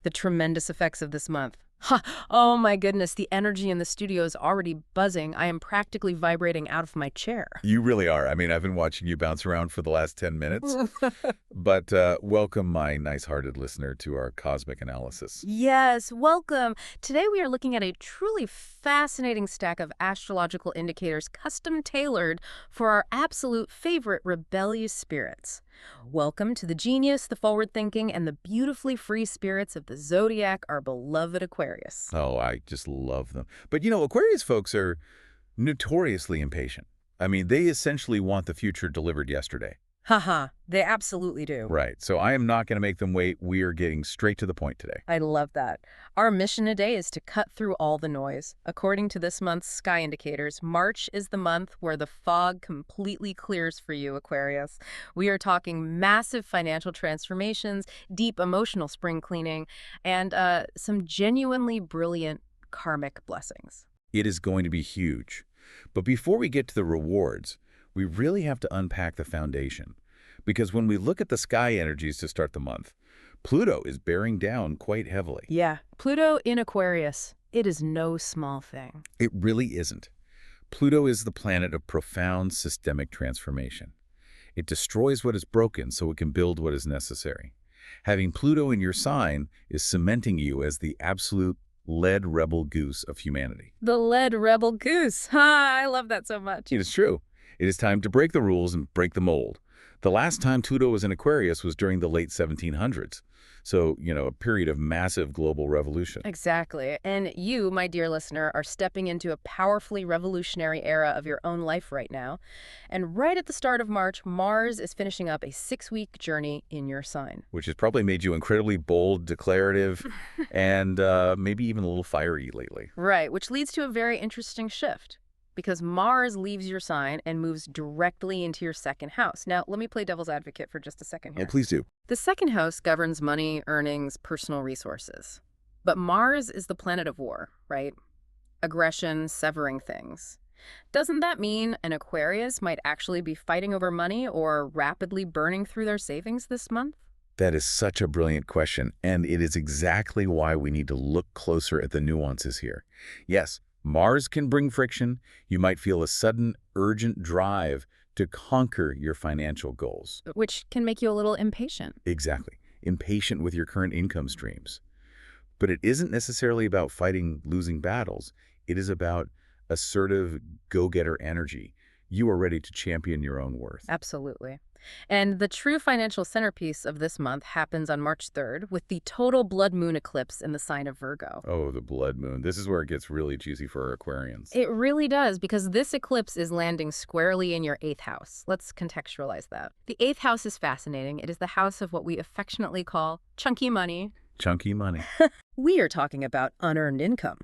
The tremendous effects of this month. Ha! Oh my goodness, the energy in the studio is already buzzing. I am practically vibrating out of my chair. You really are. I mean, I've been watching you bounce around for the last 10 minutes. But welcome, my nice-hearted listener, to our cosmic analysis. Yes, welcome. Today we are looking at a truly fascinating stack of astrological indicators custom-tailored for our absolute favorite rebellious spirits. Welcome to the genius, the forward-thinking, and the beautifully free spirits of the Zodiac, our beloved Aquarius. Oh, I just love them. But, Aquarius folks are notoriously impatient. I mean, they essentially want the future delivered yesterday. Haha, they absolutely do. Right. So I am not going to make them wait. We are getting straight to the point today. I love that. Our mission today is to cut through all the noise. According to this month's sky indicators, March is the month where the fog completely clears for you, Aquarius. We are talking massive financial transformations, deep emotional spring cleaning, and some genuinely brilliant karmic blessings. It is going to be huge. But before we get to the rewards, we really have to unpack the foundation. Because when we look at the sky energies to start the month, Pluto is bearing down quite heavily. Yeah, Pluto in Aquarius. It is no small thing. It really isn't. Pluto is the planet of profound systemic transformation. It destroys what is broken so it can build what is necessary. Having Pluto in your sign is cementing you as the absolute lead rebel goose of humanity. The lead rebel goose. Ha, I love that so much. It is true. It is time to break the rules and break the mold. The last time Pluto was in Aquarius was during the late 1700s. So, a period of massive global revolution. Exactly. And you, my dear listener, are stepping into a powerfully revolutionary era of your own life right now. And right at the start of March, Mars is finishing up a 6-week journey in your sign. Which has probably made you incredibly bold, declarative, and maybe even a little fiery lately. Right, which leads to a very interesting shift. Because Mars leaves your sign and moves directly into your second house. Now, let me play devil's advocate for just a second here. Oh, please do. The second house governs money, earnings, personal resources. But Mars is the planet of war, right? Aggression, severing things. Doesn't that mean an Aquarius might actually be fighting over money or rapidly burning through their savings this month? That is such a brilliant question, and it is exactly why we need to look closer at the nuances here. Yes, Mars can bring friction. You might feel a sudden, urgent drive to conquer your financial goals. Which can make you a little impatient. Exactly. Impatient with your current income streams. But it isn't necessarily about fighting losing battles. It is about assertive, go-getter energy. You are ready to champion your own worth. Absolutely. And the true financial centerpiece of this month happens on March 3rd with the total blood moon eclipse in the sign of Virgo. Oh, the blood moon. This is where it gets really juicy for our Aquarians. It really does, because this eclipse is landing squarely in your 8th house. Let's contextualize that. The 8th house is fascinating. It is the house of what we affectionately call chunky money. Chunky money. We are talking about unearned income.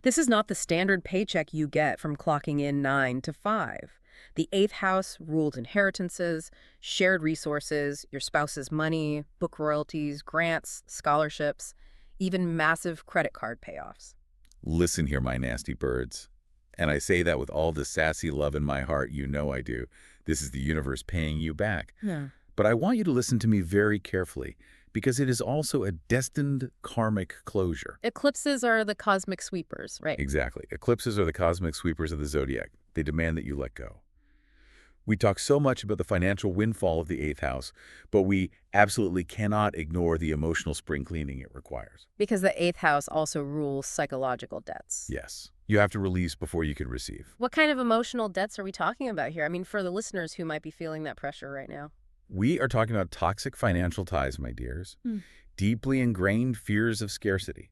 This is not the standard paycheck you get from clocking in 9 to 5. The 8th house ruled inheritances, shared resources, your spouse's money, book royalties, grants, scholarships, even massive credit card payoffs. Listen here, my nasty birds. And I say that with all the sassy love in my heart. You know I do. This is the universe paying you back. Yeah. But I want you to listen to me very carefully, because it is also a destined karmic closure. Eclipses are the cosmic sweepers, right? Exactly. Eclipses are the cosmic sweepers of the zodiac. They demand that you let go. We talk so much about the financial windfall of the 8th house, but we absolutely cannot ignore the emotional spring cleaning it requires. Because the 8th house also rules psychological debts. Yes. You have to release before you can receive. What kind of emotional debts are we talking about here? I mean, for the listeners who might be feeling that pressure right now. We are talking about toxic financial ties, my dears. Deeply ingrained fears of scarcity.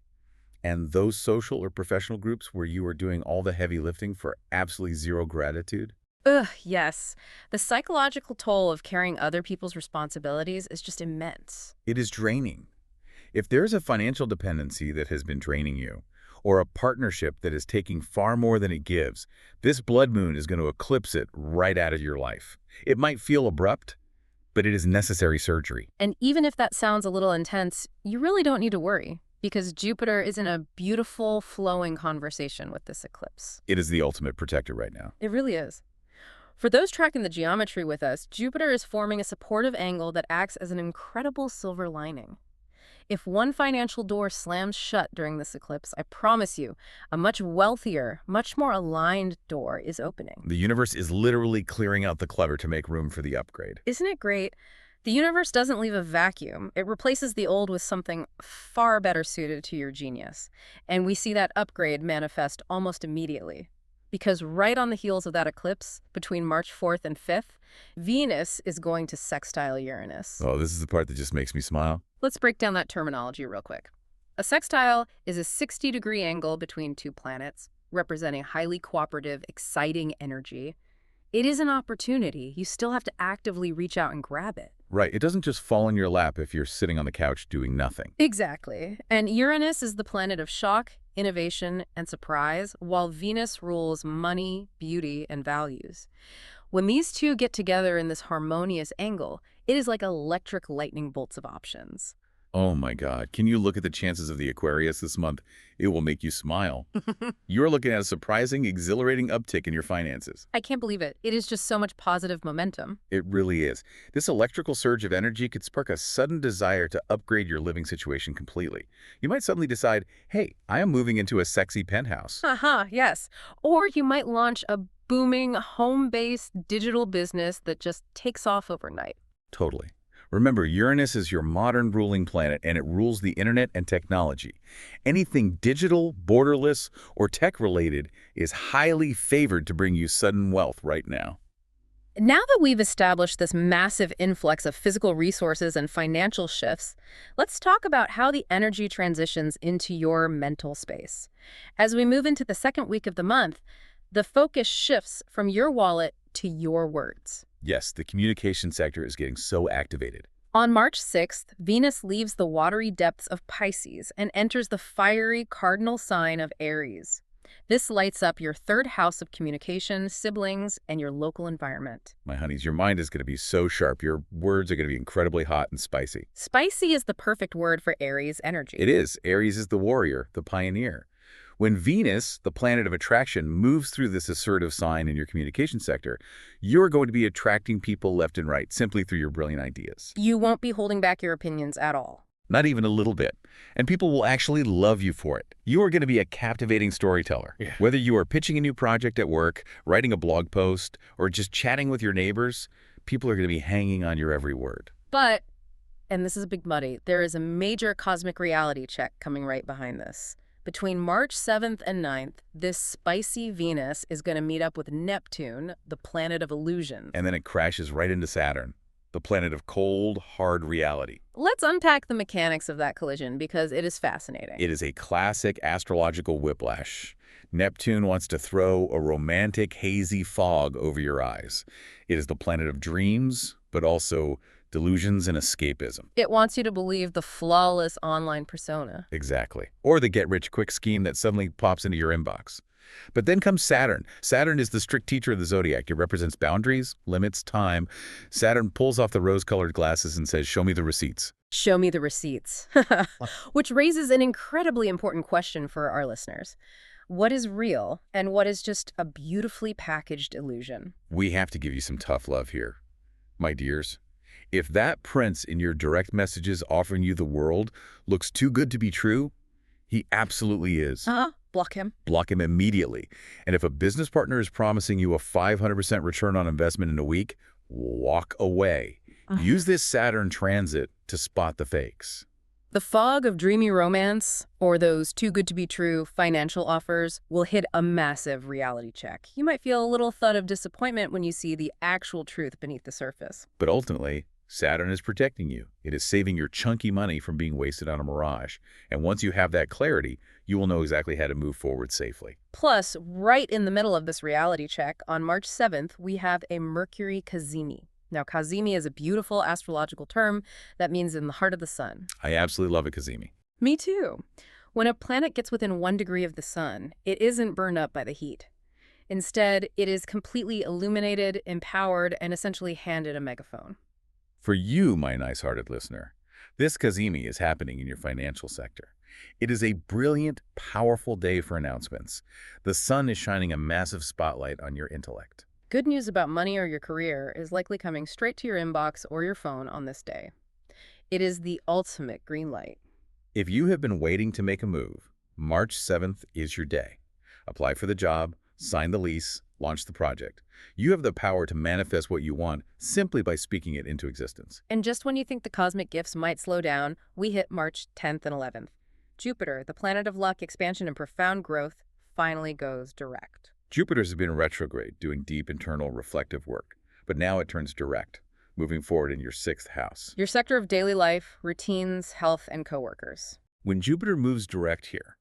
And those social or professional groups where you are doing all the heavy lifting for absolutely zero gratitude. Ugh, yes. The psychological toll of carrying other people's responsibilities is just immense. It is draining. If there's a financial dependency that has been draining you, or a partnership that is taking far more than it gives, this blood moon is going to eclipse it right out of your life. It might feel abrupt, but it is necessary surgery. And even if that sounds a little intense, you really don't need to worry, because Jupiter is in a beautiful, flowing conversation with this eclipse. It is the ultimate protector right now. It really is. For those tracking the geometry with us, Jupiter is forming a supportive angle that acts as an incredible silver lining. If one financial door slams shut during this eclipse, I promise you, a much wealthier, much more aligned door is opening. The universe is literally clearing out the clutter to make room for the upgrade. Isn't it great? The universe doesn't leave a vacuum. It replaces the old with something far better suited to your genius. And we see that upgrade manifest almost immediately. Because right on the heels of that eclipse, between March 4th and 5th, Venus is going to sextile Uranus. Oh, this is the part that just makes me smile. Let's break down that terminology real quick. A sextile is a 60-degree angle between two planets, representing highly cooperative, exciting energy. It is an opportunity. You still have to actively reach out and grab it. Right, it doesn't just fall in your lap if you're sitting on the couch doing nothing. Exactly. And Uranus is the planet of shock, innovation, and surprise, while Venus rules money, beauty, and values. When these two get together in this harmonious angle, it is like electric lightning bolts of options. Oh my God, can you look at the chances of the Aquarius this month? It will make you smile. You're looking at a surprising, exhilarating uptick in your finances. I can't believe it. It is just so much positive momentum. It really is. This electrical surge of energy could spark a sudden desire to upgrade your living situation completely. You might suddenly decide, hey, I am moving into a sexy penthouse. Yes. Or you might launch a booming, home-based digital business that just takes off overnight. Totally. Remember, Uranus is your modern ruling planet, and it rules the internet and technology. Anything digital, borderless, or tech-related is highly favored to bring you sudden wealth right now. Now that we've established this massive influx of physical resources and financial shifts, let's talk about how the energy transitions into your mental space. As we move into the second week of the month, the focus shifts from your wallet to your words. Yes, the communication sector is getting so activated. On March 6th, Venus leaves the watery depths of Pisces and enters the fiery cardinal sign of Aries. This lights up your third house of communication, siblings, and your local environment. My honeys, your mind is going to be so sharp. Your words are going to be incredibly hot and spicy. Spicy is the perfect word for Aries energy. It is. Aries is the warrior, the pioneer. When Venus, the planet of attraction, moves through this assertive sign in your communication sector, you're going to be attracting people left and right simply through your brilliant ideas. You won't be holding back your opinions at all. Not even a little bit. And people will actually love you for it. You are going to be a captivating storyteller. Yeah. Whether you are pitching a new project at work, writing a blog post, or just chatting with your neighbors, people are going to be hanging on your every word. But, and this is a big muddy, there is a major cosmic reality check coming right behind this. Between March 7th and 9th, this spicy Venus is going to meet up with Neptune, the planet of illusion. And then it crashes right into Saturn, the planet of cold, hard reality. Let's unpack the mechanics of that collision because it is fascinating. It is a classic astrological whiplash. Neptune wants to throw a romantic, hazy fog over your eyes. It is the planet of dreams, but also delusions and escapism. It wants you to believe the flawless online persona. Exactly. Or the get-rich-quick scheme that suddenly pops into your inbox. But then comes Saturn. Saturn is the strict teacher of the zodiac. It represents boundaries, limits, time. Saturn pulls off the rose-colored glasses and says, show me the receipts. Show me the receipts. Which raises an incredibly important question for our listeners. What is real and what is just a beautifully packaged illusion? We have to give you some tough love here, my dears. If that prince in your direct messages offering you the world looks too good to be true, he absolutely is. Block him. Block him immediately. And if a business partner is promising you a 500% return on investment in a week, walk away. Use this Saturn transit to spot the fakes. The fog of dreamy romance, or those too good to be true financial offers, will hit a massive reality check. You might feel a little thud of disappointment when you see the actual truth beneath the surface. But ultimately, Saturn is protecting you. It is saving your chunky money from being wasted on a mirage. And once you have that clarity, you will know exactly how to move forward safely. Plus, right in the middle of this reality check, on March 7th, we have a Mercury cazimi. Now, cazimi is a beautiful astrological term that means in the heart of the sun. I absolutely love it, Kazemi. Me too. When a planet gets within 1 degree of the sun, it isn't burned up by the heat. Instead, it is completely illuminated, empowered, and essentially handed a megaphone. For you, my nice-hearted listener, this Kazemi is happening in your financial sector. It is a brilliant, powerful day for announcements. The sun is shining a massive spotlight on your intellect. Good news about money or your career is likely coming straight to your inbox or your phone on this day. It is the ultimate green light. If you have been waiting to make a move, March 7th is your day. Apply for the job, sign the lease, launch the project. You have the power to manifest what you want simply by speaking it into existence. And just when you think the cosmic gifts might slow down, we hit March 10th and 11th. Jupiter, the planet of luck, expansion, and profound growth, finally goes direct. Jupiter's been retrograde, doing deep internal reflective work, but now it turns direct, moving forward in your 6th house. Your sector of daily life, routines, health, and coworkers. When Jupiter moves direct here,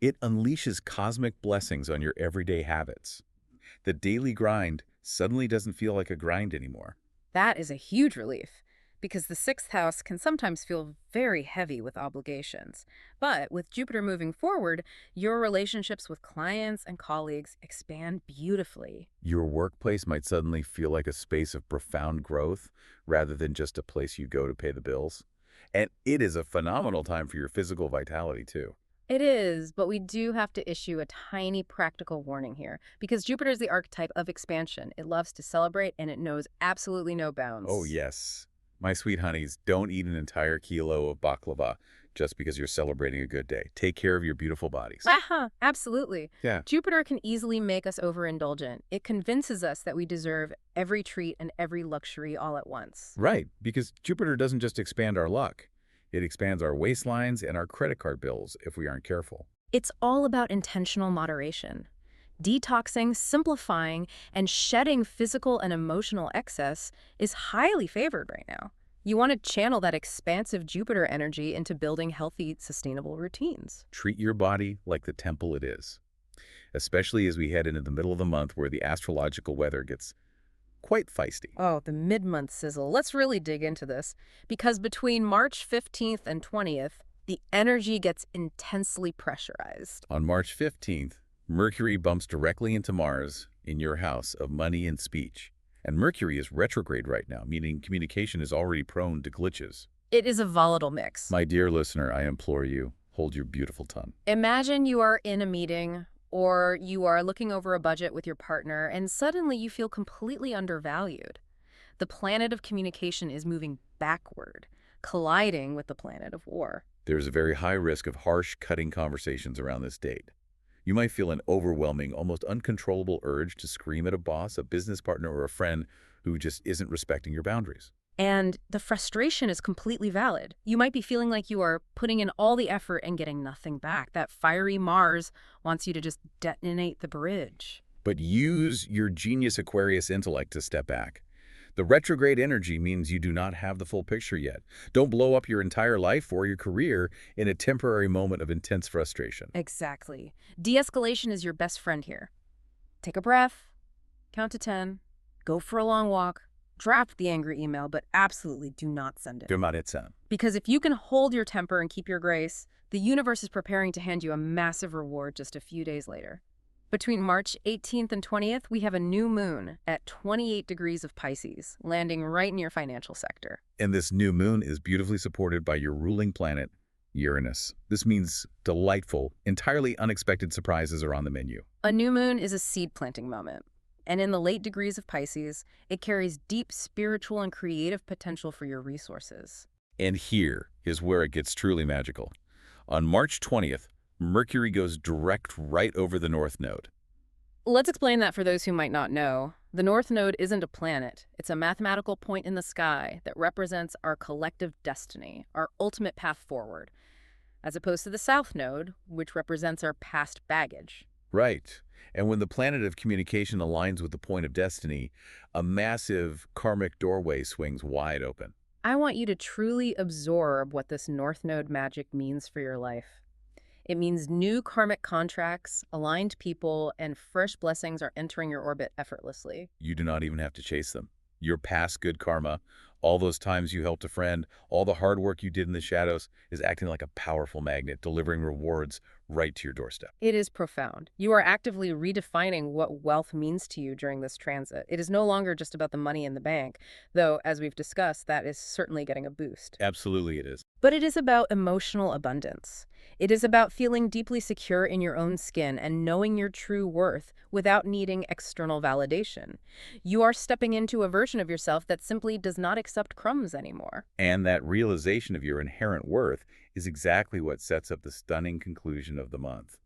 it unleashes cosmic blessings on your everyday habits. The daily grind suddenly doesn't feel like a grind anymore. That is a huge relief, because the 6th house can sometimes feel very heavy with obligations. But with Jupiter moving forward, your relationships with clients and colleagues expand beautifully. Your workplace might suddenly feel like a space of profound growth rather than just a place you go to pay the bills. And it is a phenomenal time for your physical vitality, too. It is, but we do have to issue a tiny practical warning here, because Jupiter is the archetype of expansion. It loves to celebrate, and it knows absolutely no bounds. Oh, yes. My sweet honeys, don't eat an entire kilo of baklava just because you're celebrating a good day. Take care of your beautiful bodies. Absolutely. Yeah. Jupiter can easily make us overindulgent. It convinces us that we deserve every treat and every luxury all at once. Right, because Jupiter doesn't just expand our luck. It expands our waistlines and our credit card bills if we aren't careful. It's all about intentional moderation. Detoxing, simplifying, and shedding physical and emotional excess is highly favored right now. You want to channel that expansive Jupiter energy into building healthy, sustainable routines. Treat your body like the temple it is, especially as we head into the middle of the month where the astrological weather gets quite feisty. Oh, the mid-month sizzle. Let's really dig into this, because between March 15th and 20th, the energy gets intensely pressurized. On March 15th, Mercury bumps directly into Mars in your house of money and speech. And Mercury is retrograde right now, meaning communication is already prone to glitches. It is a volatile mix. My dear listener, I implore you, hold your beautiful tongue. Imagine you are in a meeting or you are looking over a budget with your partner and suddenly you feel completely undervalued. The planet of communication is moving backward, colliding with the planet of war. There's a very high risk of harsh, cutting conversations around this date. You might feel an overwhelming, almost uncontrollable urge to scream at a boss, a business partner, or a friend who just isn't respecting your boundaries. And the frustration is completely valid. You might be feeling like you are putting in all the effort and getting nothing back. That fiery Mars wants you to just detonate the bridge. But use your genius Aquarius intellect to step back. The retrograde energy means you do not have the full picture yet. Don't blow up your entire life or your career in a temporary moment of intense frustration. Exactly. De-escalation is your best friend here. Take a breath, count to 10, go for a long walk, draft the angry email, but absolutely do not send it. Because if you can hold your temper and keep your grace, the universe is preparing to hand you a massive reward just a few days later. Between March 18th and 20th, we have a new moon at 28 degrees of Pisces, landing right in your financial sector. And this new moon is beautifully supported by your ruling planet, Uranus. This means delightful, entirely unexpected surprises are on the menu. A new moon is a seed planting moment. And in the late degrees of Pisces, it carries deep spiritual and creative potential for your resources. And here is where it gets truly magical. On March 20th, Mercury goes direct right over the North Node. Let's explain that for those who might not know. The North Node isn't a planet. It's a mathematical point in the sky that represents our collective destiny, our ultimate path forward, as opposed to the South Node, which represents our past baggage. Right. And when the planet of communication aligns with the point of destiny, a massive karmic doorway swings wide open. I want you to truly absorb what this North Node magic means for your life. It means new karmic contracts, aligned people, and fresh blessings are entering your orbit effortlessly. You do not even have to chase them. Your past good karma, all those times you helped a friend, all the hard work you did in the shadows is acting like a powerful magnet, delivering rewards right to your doorstep. It is profound. You are actively redefining what wealth means to you during this transit. It is no longer just about the money in the bank, though, as we've discussed, that is certainly getting a boost. Absolutely it is. But it is about emotional abundance. It is about feeling deeply secure in your own skin and knowing your true worth without needing external validation. You are stepping into a version of yourself that simply does not accept crumbs anymore. And that realization of your inherent worth is exactly what sets up the stunning conclusion of the month.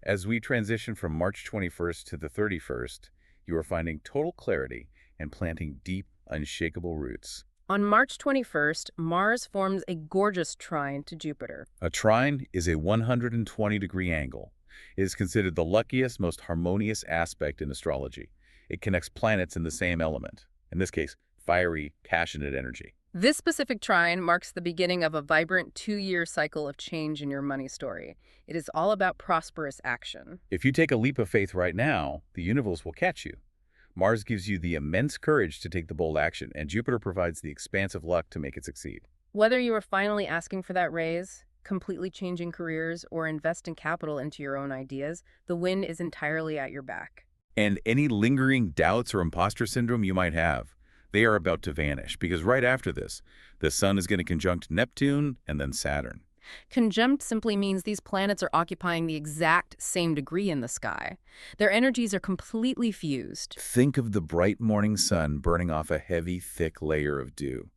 As we transition from March 21st to the 31st, you are finding total clarity and planting deep, unshakable roots. On March 21st, Mars forms a gorgeous trine to Jupiter. A trine is a 120-degree angle. It is considered the luckiest, most harmonious aspect in astrology. It connects planets in the same element, in this case, fiery, passionate energy. This specific trine marks the beginning of a vibrant 2-year cycle of change in your money story. It is all about prosperous action. If you take a leap of faith right now, the universe will catch you. Mars gives you the immense courage to take the bold action, and Jupiter provides the expansive luck to make it succeed. Whether you are finally asking for that raise, completely changing careers, or investing capital into your own ideas, the wind is entirely at your back. And any lingering doubts or imposter syndrome you might have, they are about to vanish, because right after this, the Sun is going to conjunct Neptune and then Saturn. Conjunct simply means these planets are occupying the exact same degree in the sky. Their energies are completely fused. Think of the bright morning sun burning off a heavy, thick layer of dew.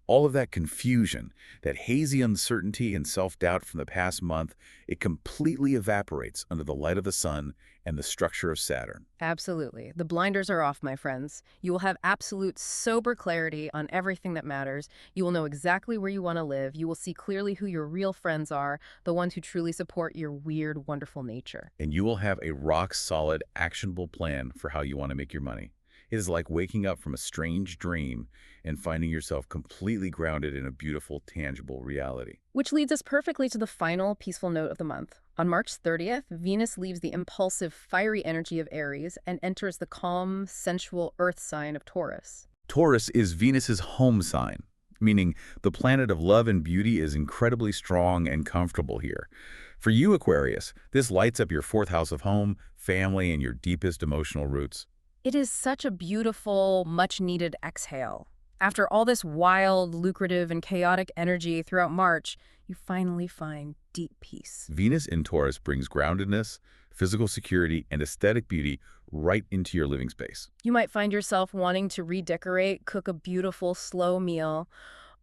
All of that confusion, that hazy uncertainty and self-doubt from the past month, it completely evaporates under the light of the sun and the structure of Saturn. Absolutely. The blinders are off, my friends. You will have absolute sober clarity on everything that matters. You will know exactly where you want to live. You will see clearly who your real friends are, the ones who truly support your weird, wonderful nature. And you will have a rock-solid, actionable plan for how you want to make your money. It is like waking up from a strange dream and finding yourself completely grounded in a beautiful, tangible reality. Which leads us perfectly to the final peaceful note of the month. On March 30th, Venus leaves the impulsive, fiery energy of Aries and enters the calm, sensual earth sign of Taurus. Taurus is Venus's home sign, meaning the planet of love and beauty is incredibly strong and comfortable here. For you, Aquarius, this lights up your fourth house of home, family, and your deepest emotional roots. It is such a beautiful, much-needed exhale. After all this wild, lucrative, and chaotic energy throughout March, you finally find deep peace. Venus in Taurus brings groundedness, physical security, and aesthetic beauty right into your living space. You might find yourself wanting to redecorate, cook a beautiful, slow meal,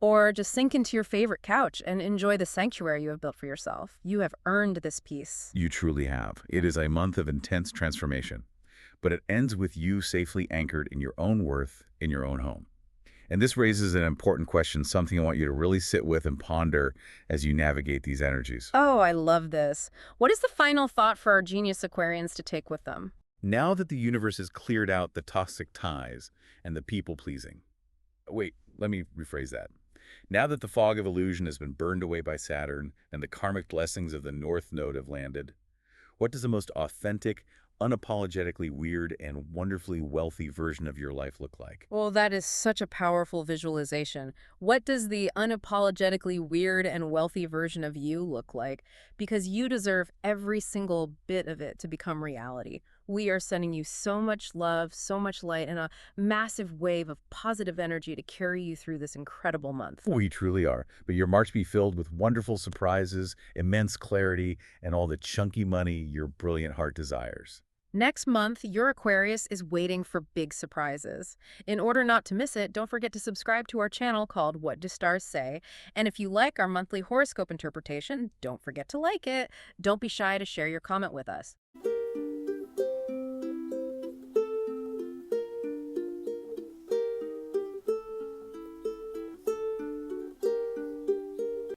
or just sink into your favorite couch and enjoy the sanctuary you have built for yourself. You have earned this peace. You truly have. It is a month of intense transformation, but it ends with you safely anchored in your own worth, in your own home. And this raises an important question, something I want you to really sit with and ponder as you navigate these energies. Oh, I love this. What is the final thought for our genius Aquarians to take with them? Now that the universe has cleared out the toxic ties and the people-pleasing. Wait, let me rephrase that. Now that the fog of illusion has been burned away by Saturn and the karmic blessings of the North Node have landed, what does the most authentic, unapologetically weird, and wonderfully wealthy version of your life look like? Well, that is such a powerful visualization. What does the unapologetically weird and wealthy version of you look like? Because you deserve every single bit of it to become reality. We are sending you so much love, so much light, and a massive wave of positive energy to carry you through this incredible month. We truly are. But your March be filled with wonderful surprises, immense clarity, and all the chunky money your brilliant heart desires. Next month, your Aquarius is waiting for big surprises. In order not to miss it, don't forget to subscribe to our channel called What Do Stars Say? And if you like our monthly horoscope interpretation, don't forget to like it. Don't be shy to share your comment with us.